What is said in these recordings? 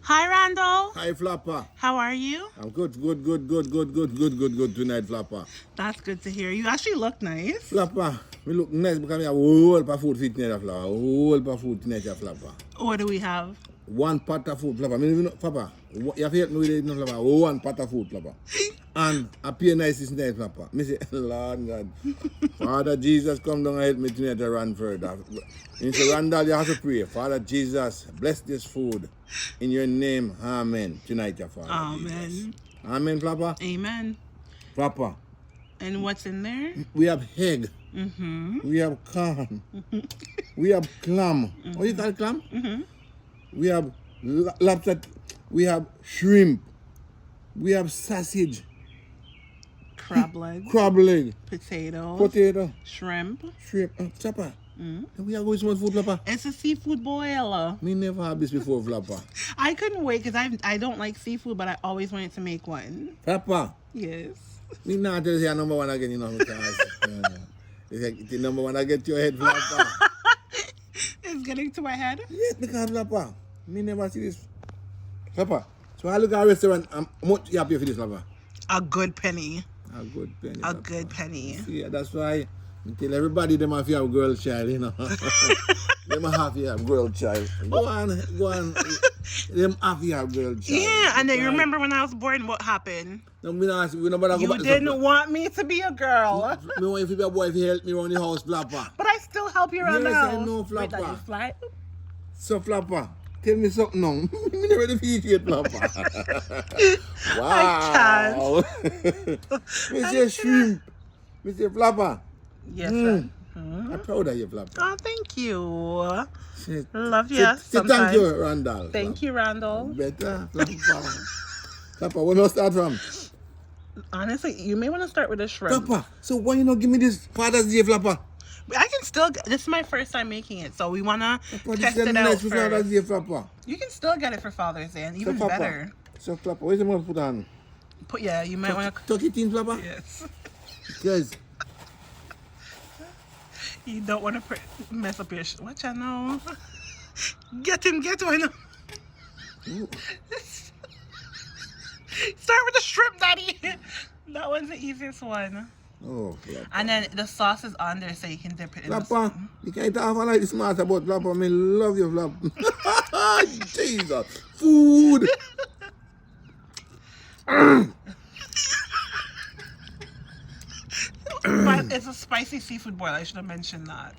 Hi, Randall. Hi, Flapper. How are you? I'm good tonight, Flapper. That's good to hear. You actually look nice. Flapper, we look nice because we have a whole pot of food for tonight, Flapper. A whole pot of food tonight, Flapper. What do we have? One pot of food, Flapper. Flapper, you have to help me with it, Flapper. One pot of food, Flapper. And I pay nice this night, Flapper. I say, Lord God, Father Jesus, come down and help me tonight to run further. You say, Randall, you have to pray. Father Jesus, bless this food. In your name, amen. Tonight, your Father. Amen. Jesus. Amen, Flapper. Amen. Flapper. And what's in there? We have egg. We have corn. We have clam. What you call clam? We have lobster. We have shrimp. We have sausage. Crab leg. Crab leg. Potato. Shrimp. Chopper. We are going to food, Flapper. It's a seafood boil. Me never had this before, Flapper. I couldn't wait because I don't like seafood, but I always wanted to make one. Flapper. Yes. Me not tell you number one again, you know. It's like the number one I get to your head, Flapper. It's getting to my head? Yes, because Flapper. Me never see this. Flapper. So I look at a restaurant, I'm much happy for this, Flapper. A good penny. A good penny. A good penny. Yeah, that's why I tell everybody them have to have girl child, you know. Them have to have girl child. Go on. Them have to have girl child. Yeah, and then you remember when I was born, what happened? No, we nobody You didn't want me to be a girl. Me want you to be a boy if you help me around the house, Flapper. But I still help you around the Yes, house. I know, Wait, Flapper. that you fly? So, Flapper, tell me something now. Me never ready for you yet, Flapper. Wow. Me say shrimp. Me say Flapper. Yes, sir. I'm proud of you, Flapper. Oh, thank you. Say Love you. thank you, Randall. Thank you, Randall. Better, Flapper. Flapper, where do I start from? Honestly, you may want to start with a shrimp. Flapper, so why you not give me this Father's Day, Flapper? I can still, this is my first time making it, so we want to Flapper, test this is it nice out for Father's first. Day, Flapper. You can still get it for Father's Day, and even Flapper. better. So, Flapper, where's the money put on? Yeah, you might want to. Tuck it in, Flapper? Yes. Yes. You don't want to mess up your. What you know? Get one. Start with the shrimp, Daddy. That one's the easiest one. Oh, Flapper. And then the sauce is on there, so you can dip it in. Flapper, you can't have like this smart about Flapper. I love you, Flapper. Jesus. Food. But it's a spicy seafood boil. I should have mentioned that.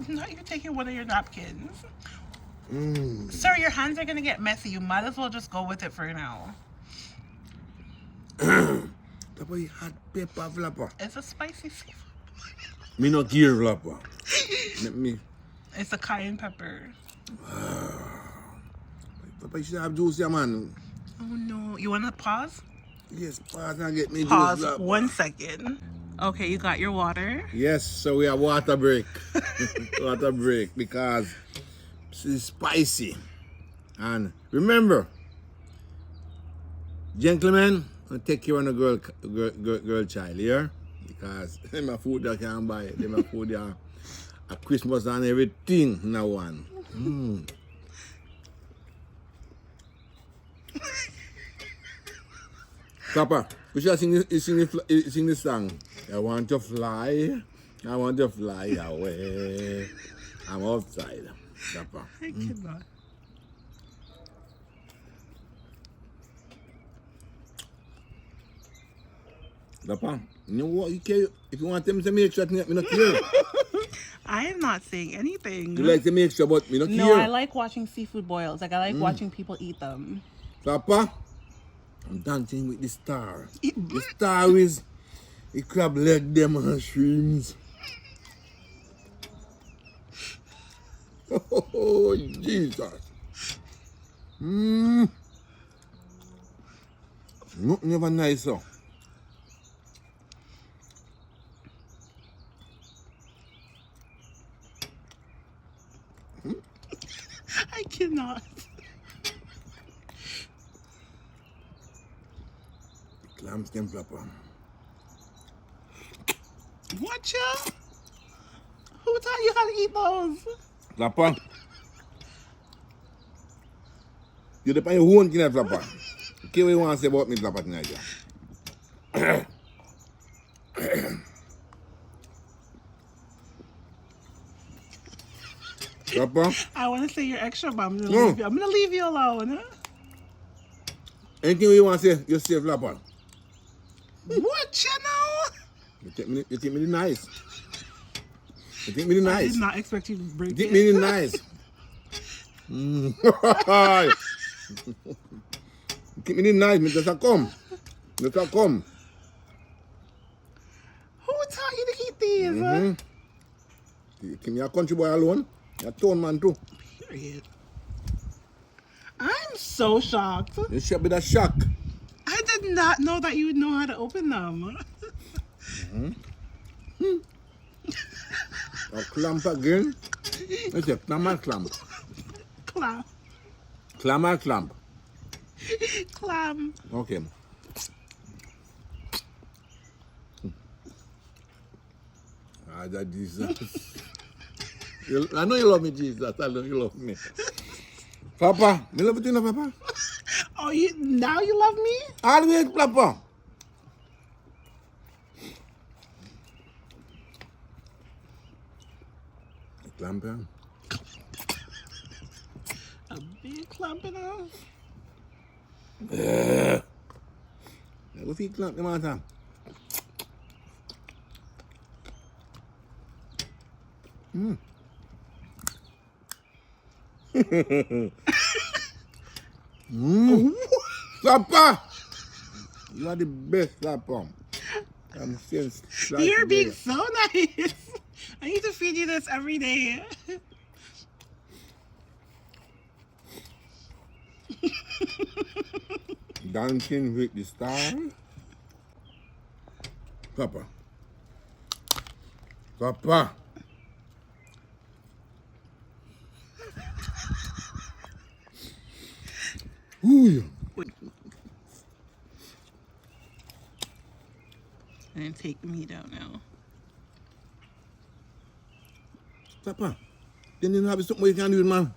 Now you're taking one of your napkins. Sir, your hands are going to get messy. You might as well just go with it for now. Flapper, you had pepper, Flapper. It's a spicy seafood. Me not care, Flapper. Let me. It's a cayenne pepper. Flapper, you should have juice, yeah, man. Oh no. You want to pause? Yes, pause and get me Pause juice, Flapper. 1 second. Okay, you got your water. Yes, so we have water break. Water break because it's spicy. And remember, gentlemen, take care of the girl child here because my food that can buy it. My food there at Christmas and everything now one. Papa, we should sing this song. I want to fly away. I'm outside. Papa. I cannot. Papa, you know what? You care. If you want them to make sure, me not care. I am not saying anything. You like to make sure, but me not care. No, I like watching seafood boils. Like, I like watching people eat them. Papa, I'm dancing with the star. The star is the crab leg, them and shrimps. Oh, Jesus. Nothing ever nicer. I cannot. Clam stem flapper. What ya? Who taught you how to eat those? Flapper. You depend on your own tonight, Flapper. Okay, what you want to say about me, Flapper, tonight, yeah? Flapper? I want to say you're extra, but I'm No. gonna leave you alone. Anything you want to say, you say, Flapper. What, you know? You think me nice. You think me I nice. did not expect you to break You think it. me nice. You think me nice, me just a come. Just a come. Who taught you to eat these? You think me a country boy alone? You're a town man too. Period. I'm so shocked. You should be the shock. I did not know that you would know how to open them. A clamp again. It's a clam or clamp. Clam. Clam or clamp. Clam. Okay. Ah, that Jesus. I know you love me, Jesus. I know you love me. Papa, me love you, Papa. Oh, now you love me? Always, Papa. Clamp, yeah. A big clump in us. Go see clamp, the matter. Papa! You are the best, Papa. I'm saying You're being so nice. I need to feed you this every day. Dancing with the stars. Papa. Papa. Ooh. And take the meat out now. Papa. Then you have something you can do, man.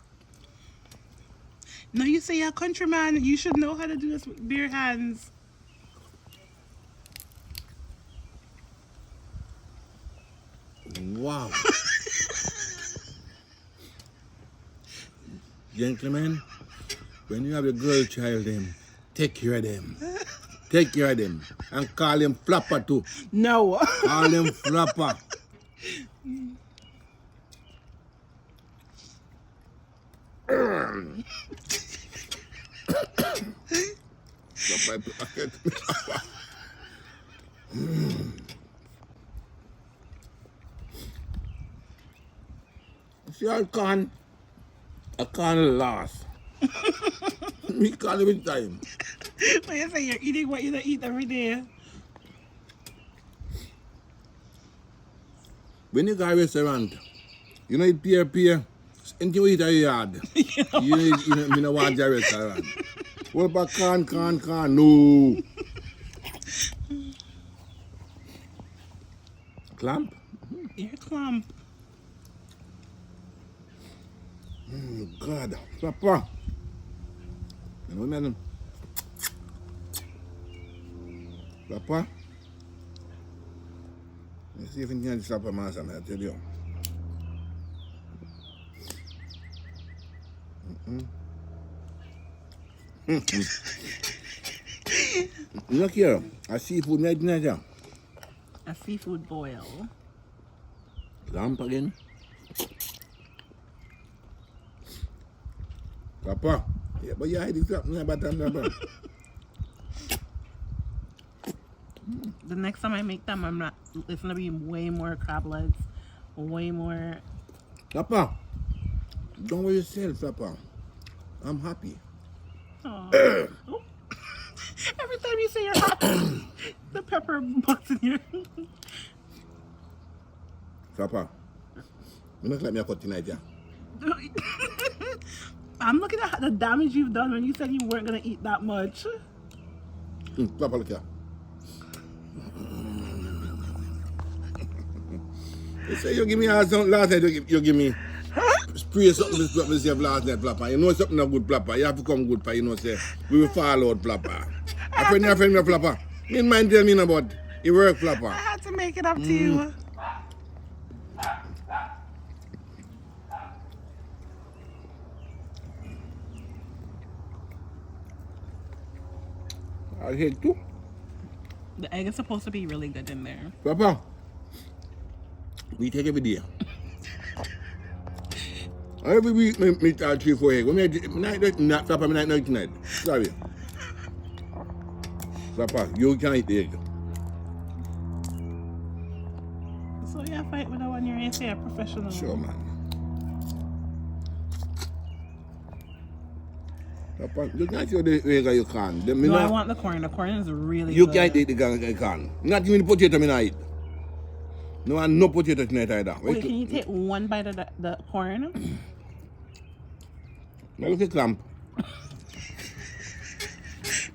No, you say you're a countryman. You should know how to do this with bare hands. Wow. Gentlemen, when you have a girl child, take care of them. Take care of them. And call him Flapper too. No. Call him Flapper. See, I can't last. Me can't every time. When you say you're eating what you don't eat every day. When you go to a restaurant, you know it peer. Anything we eat at your yard. You know want a restaurant. What about can? No. Clamp? You're a clump. God. Papa. You know, madam. Papa. Let's see if you can stop a man, I tell you. Look here, a seafood made in A seafood boil. Lamp again. Papa, yeah, but you hide it up. The next time I make them, it's gonna be way more crab legs, way more. Papa, don't worry yourself, Papa. I'm happy. Oh. Oh. Every time you say you're happy, the pepper bucks in your. Papa, you look like me a cut tonight, yeah. I'm looking at the damage you've done when you said you weren't gonna eat that much. Papa, look here. You say you give me last night you give me spray something this flapper this last night flapper. You know something not good flapper. You have to come good for you know say we will fall out flapper. A friend me flapper. Me mind tell me about it work flapper. I had to make it up to you. I hate too. The egg is supposed to be really good in there. Papa, we take every day. Every week, me start 3-4 eggs. When not Papa, me not tonight. Sorry. Papa, you can't eat the egg. So you fight with the one you're say a professional. Sure, man. Papa, you can't eat the egg you can. No, I want the corn. The corn is really You good. can't eat the egg you can. Not even the potato me not eat. No, and no potato tonight either. Wait, can you take one bite of the corn? Now look at clamp.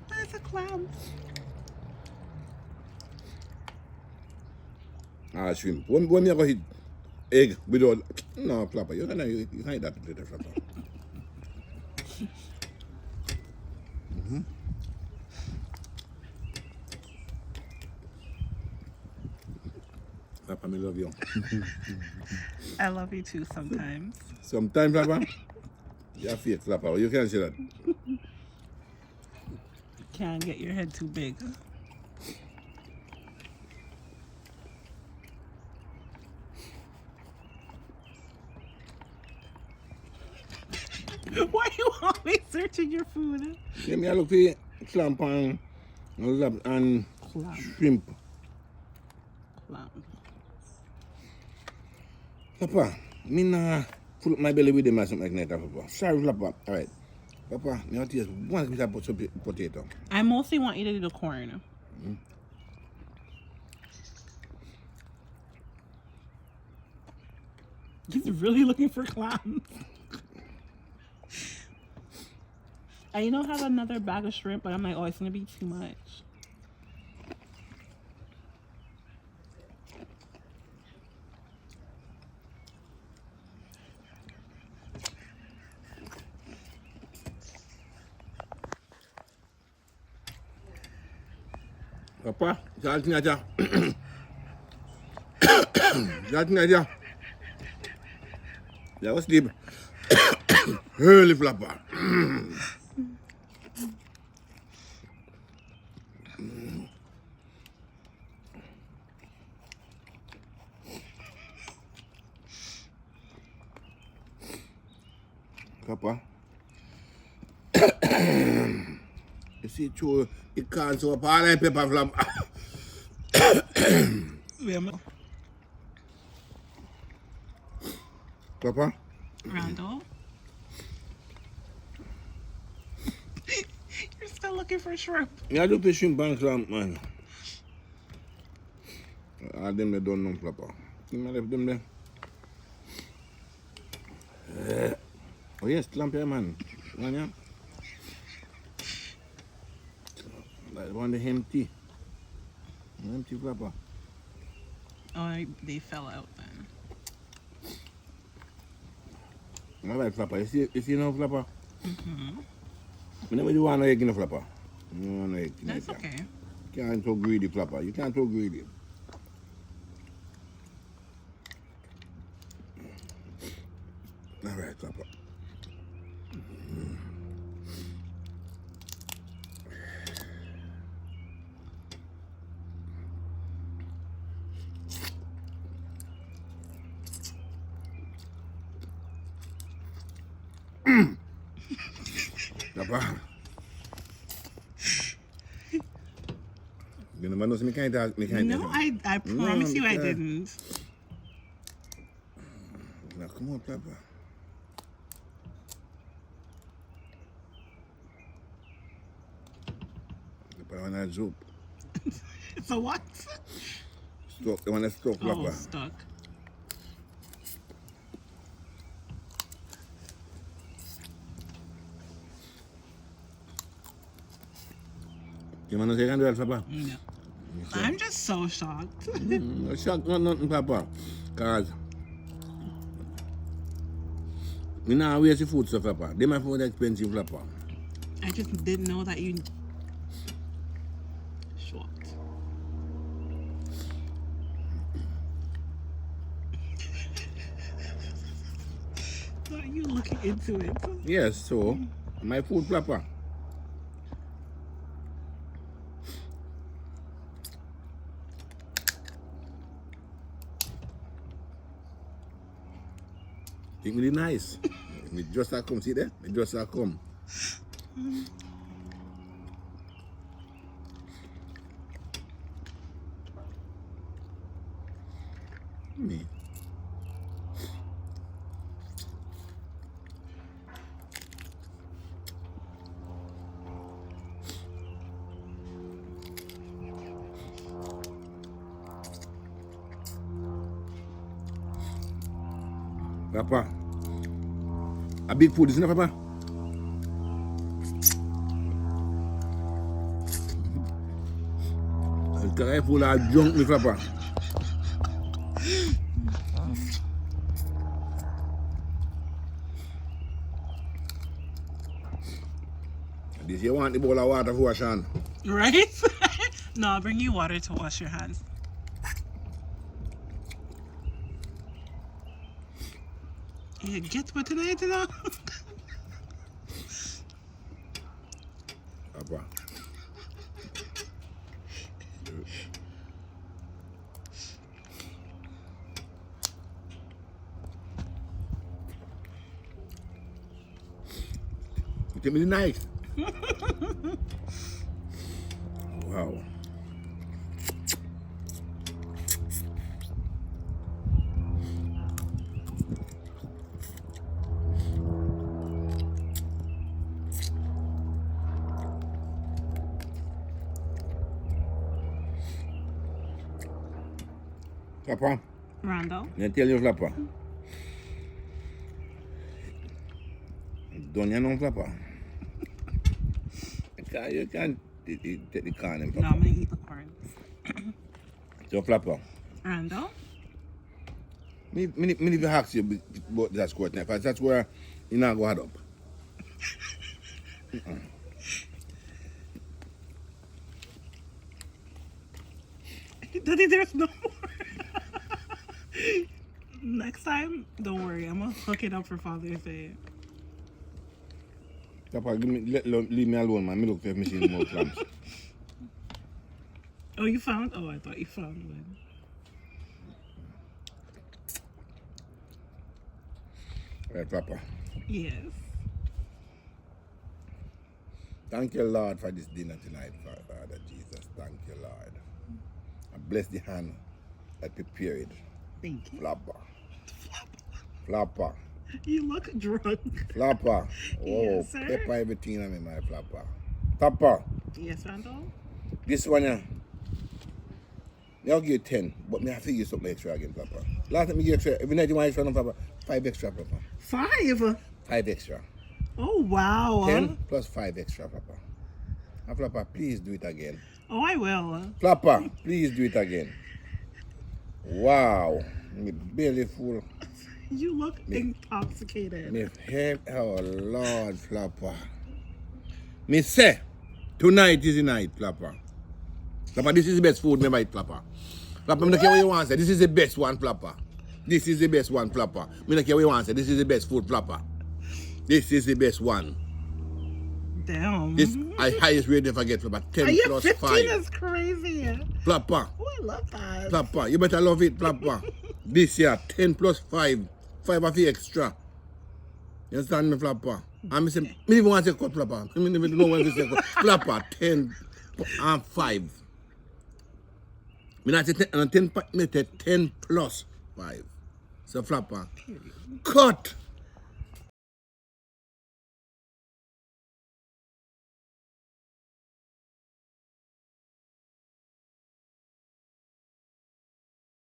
That's a clam. Ah, shrimp. When you go hit egg without no flapper, you can't eat that potato flapper. Papa, I love you. I love you too sometimes. Sometimes, Papa, you're fake, Papa. You can't say that. Can't get your head too big. Why are you always searching your food? Yeah, me I look for clamp and shrimp. Clam. Papa, me nah full up my belly with them or something like that, Papa. Sorry, Papa. All right. Papa, me want to taste one piece of potato. I mostly want you to do the corn. He's really looking for clams. I have another bag of shrimp, but I'm like, oh, it's gonna be too much. Papa, salty naja. Salty naja. Yeah, what's deep? Early flapper. Papa. You see, true, it can't so apart like pepper flapper. Papa? Randall? You're still looking for shrimp. Yeah, do the shrimp and clam, man. All them they don't know flapper. You might left them there. Oh yes, clamp here, man. One, yeah. That one the empty. Empty flapper. Oh, they fell out then. I like flapper. You see no flapper? I never do want no egg in the flapper. You want no egg in That's it. okay. You can't so greedy flapper. You can't so greedy. All right, flapper. Papa. You know, me can't No, I promise you I didn't. Now, come on, Papa. Papa, I want to zoop. So what? Stuck. I want to stuck, Oh, Papa. stuck. You want to say you can do that, Papa? No. I'm just so shocked. Shock, not nothing, Papa. Because Me nah waste the food, so flapper. They might food expensive flapper. I just didn't know that you... Short. Are you looking into it? Yes, so my food flapper. Think really nice. Me just a come, see there? Me just a come. Me. Papa, a big food, isn't it, Papa? It's a full of junk, me, Papa. This you want the bowl of water for wash hand. Right? No, I'll bring you water to wash your hands. Yeah, get what tonight, you know? Papa. It's really nice. Wow. Papa, Randall? I tell you, Papa. Don't you know, Papa? You can't take the corn, Papa. No, I'm gonna eat the corn. So, Papa. Randall? Me need to ask you about that squirt now, because that's where you not go ahead up. Daddy, there's no more. Next time, don't worry. I'm gonna hook it up for Father's Day. Papa, leave me alone, man. Me look for me see more clams. Oh, you found? Oh, I thought you found one. Right, Papa. Yes. Thank you, Lord, for this dinner tonight, Father Jesus. Thank you, Lord. I bless the hand that prepared. Thank you. Flapper. Flapper. You look drunk. Flapper. Oh, Yes, sir. pepper everything in me, my flapper. Papa, Yes, Randall? this one, I'll give you 10, but me have to give you something extra again, Papa. Last time I give you extra, every night you want extra, no, Papa. 5 extra, Papa. 5? 5 extra. Oh, wow. 10 plus 5 extra, Papa. And Flapper, please do it again. Oh, I will. Flapper, please do it again. Wow. Me belly full. You look intoxicated. Me head, oh Lord, Flapper. Me say, tonight is the night, Flapper. Flapper, this is the best food me might, Flapper. Flapper, me don't care what you want to say. This is the best one, Flapper. This is the best one, Flapper. Me don't care what you want to say. This is the best food, Flapper. This is the best one. Damn. This I highest rate if I get, Flapper. 10 Are you plus 15 5. is crazy. Flapper. Oh, I love that. Flapper, you better love it, Flapper. This year, 10 plus 5. 5 of the extra. You understand me, Flapper? And I say, me even want to say cut, Flapper. I even know when to say cut. Flapper, 10 and 5. Me not say 10, me say 10 plus 5. So, Flapper, cut.